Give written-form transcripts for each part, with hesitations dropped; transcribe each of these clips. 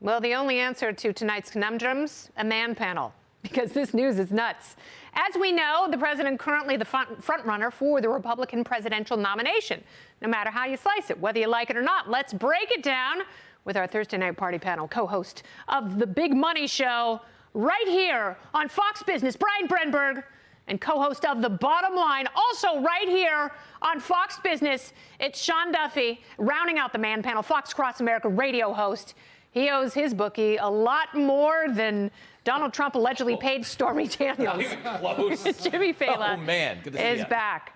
Well, the only answer to tonight's conundrums, a man panel, because this news is nuts. As we know, the president currently the front runner for the Republican presidential nomination. No matter how you slice it, whether you like it or not, let's break it down with our Thursday night party panel co-host of the Big Money Show right here on Fox Business, Brian Brenberg, and co-host of The Bottom Line, also right here on Fox Business, it's Sean Duffy, rounding out the man panel, Fox Cross America radio host. He owes his bookie a lot more than Donald Trump allegedly paid Stormy Daniels. Close. Jimmy Failla Oh, man. Good to see is you. back.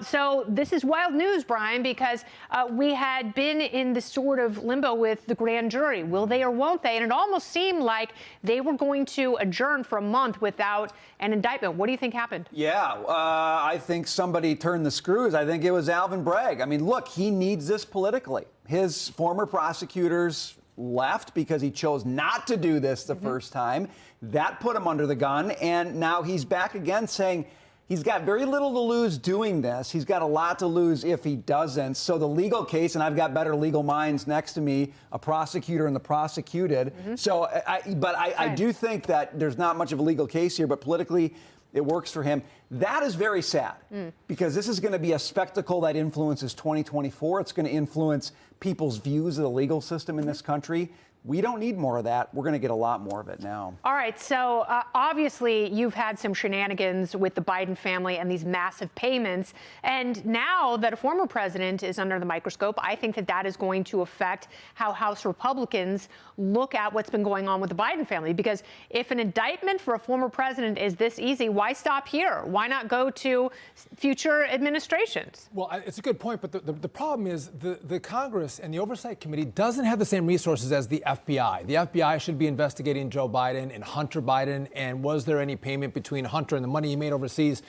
So this is wild news, Brian, because we had been in this sort of limbo with the grand jury. Will they or won't they? And it almost seemed like they were going to adjourn for a month without an indictment. What do you think happened? Yeah, I think somebody turned the screws. I think it was Alvin Bragg. I mean, look, he needs this politically. His former prosecutors left because he chose not to do this the first time. That put him under the gun. And now he's back again saying he's got very little to lose doing this. He's got a lot to lose if he doesn't. So the legal case, and I've got better legal minds next to me, a prosecutor and the prosecuted. So, I do think that there's not much of a legal case here, but politically it works for him. That is very sad because this is going to be a spectacle that influences 2024. It's going to influence people's views of the legal system in this country. We don't need more of that. We're going to get a lot more of it now. All right. So obviously you've had some shenanigans with the Biden family and these massive payments. And now that a former president is under the microscope, I think that that is going to affect how House Republicans look at what's been going on with the Biden family. Because if an indictment for a former president is this easy, why stop here? Why not go to future administrations? Well, it's a good point. But the problem is the Congress and the Oversight Committee doesn't have the same resources as the FBI. The FBI should be investigating Joe Biden and Hunter Biden. And was there any payment between Hunter and the money he made overseas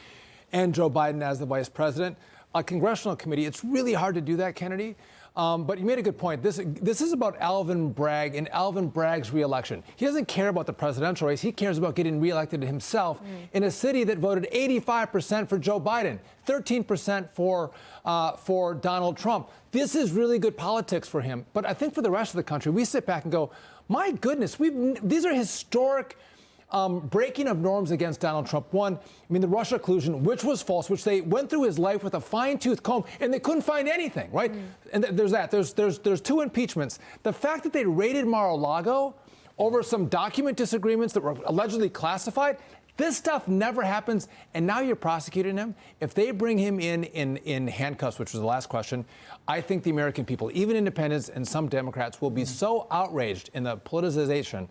and Joe Biden as the vice president? A congressional committee, it's really hard to do that, Kennedy. But you made a good point. This is about Alvin Bragg and Alvin Bragg's reelection. He doesn't care about the presidential race. He cares about getting reelected himself in a city that voted 85% for Joe Biden, 13% for Donald Trump. This is really good politics for him. But I think for the rest of the country, we sit back and go, my goodness, these are historic breaking of norms against Donald Trump. One, I mean, the Russia collusion, which was false, which they went through his life with a fine-tooth comb, and they couldn't find anything, right? And there's that. There's two impeachments. The fact that they raided Mar-a-Lago over some document disagreements that were allegedly classified, this stuff never happens, and now you're prosecuting him. If they bring him in handcuffs, which was the last question, I think the American people, even independents and some Democrats, will be so outraged in the politicization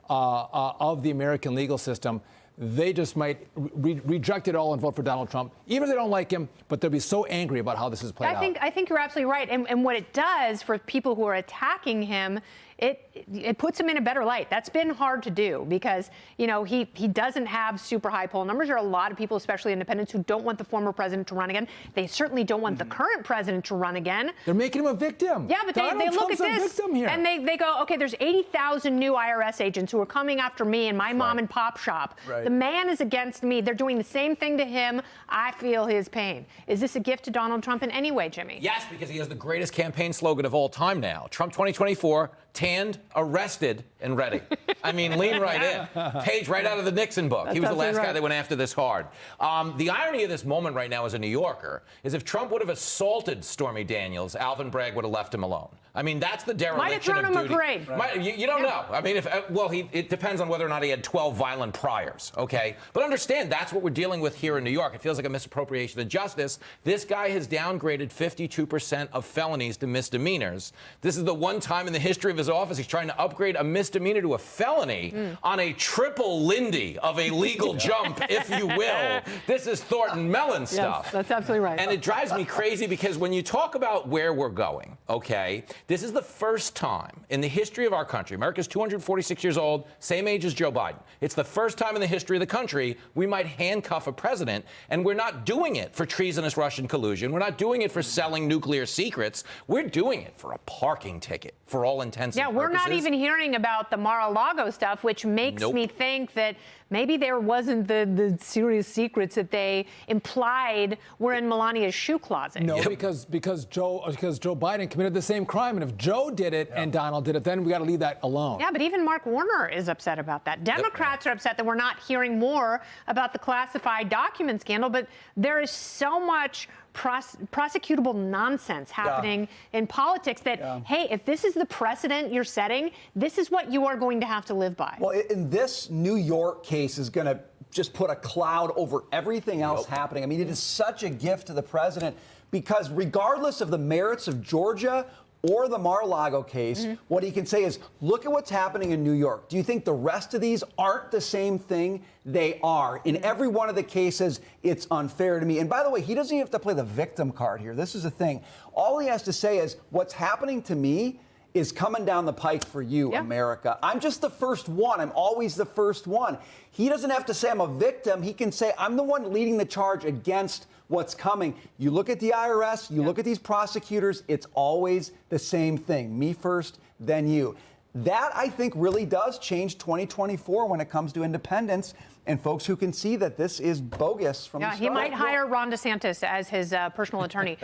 of the American legal system, they just might reject it all and vote for Donald Trump, even if they don't like him, but they'll be so angry about how this is played out. I think you're absolutely right. And what it does for people who are attacking him, it puts him in a better light. That's been hard to do because, you know, he doesn't have super high poll numbers. There are a lot of people, especially independents, who don't want the former president to run again. They certainly don't want the current president to run again. They're making him a victim. Yeah, but they look at this and they go, okay, there's 80,000 new IRS agents who are coming after me and my mom and pop shop. Right. The man is against me. They're doing the same thing to him. I feel his pain. Is this a gift to Donald Trump in any way, Jimmy? Yes, because he has the greatest campaign slogan of all time now. Trump 2024, tanned, arrested, and ready. I mean, lean right in. Page right out of the Nixon book. He was the last guy that went after this hard. The irony of this moment right now as a New Yorker is if Trump would have assaulted Stormy Daniels, Alvin Bragg would have left him alone. I mean, that's the dereliction of duty. Might have thrown him a parade. You don't know. I mean, it depends on whether or not he had 12 violent priors, okay? But understand, that's what we're dealing with here in New York. It feels like a misappropriation of justice. This guy has downgraded 52% of felonies to misdemeanors. This is the one time in the history of his office he's trying to upgrade a misdemeanor to a felony on a triple Lindy of a legal jump, if you will. This is Thornton Mellon stuff. Yes, that's absolutely right. And it drives me crazy because when you talk about where we're going, okay, this is the first time in the history of our country, America's 246 years old, same age as Joe Biden. It's the first time in the history of the country we might handcuff a president, and we're not doing it for treasonous Russian collusion. We're not doing it for selling nuclear secrets. We're doing it for a parking ticket, for all intents and purposes. Yeah, we're not even hearing about the Mar-a-Lago stuff, which makes me think that maybe there wasn't the serious secrets that they implied were in Melania's shoe closet. No, because Joe Biden committed the same crime argument. If Joe did it and Donald did it, then we got to leave that alone. Yeah, but even Mark Warner is upset about that. Democrats are upset that we're not hearing more about the classified document scandal, but there is so much prosecutable nonsense happening in politics that, hey, if this is the precedent you're setting, this is what you are going to have to live by. Well, in this New York case is going to just put a cloud over everything else happening. I mean, it is such a gift to the president because regardless of the merits of Georgia or the Mar-a-Lago case, what he can say is, look at what's happening in New York. Do you think the rest of these aren't the same thing? They are. In every one of the cases, it's unfair to me. And by the way, he doesn't even have to play the victim card here. This is the thing. All he has to say is, what's happening to me is coming down the pike for you, America. I'm just the first one. I'm always the first one. He doesn't have to say I'm a victim. He can say I'm the one leading the charge against what's coming. You look at the IRS, you look at these prosecutors, it's always the same thing. Me first, then you. That, I think, really does change 2024 when it comes to independence and folks who can see that this is bogus from the start. He might hire Ron DeSantis as his personal attorney.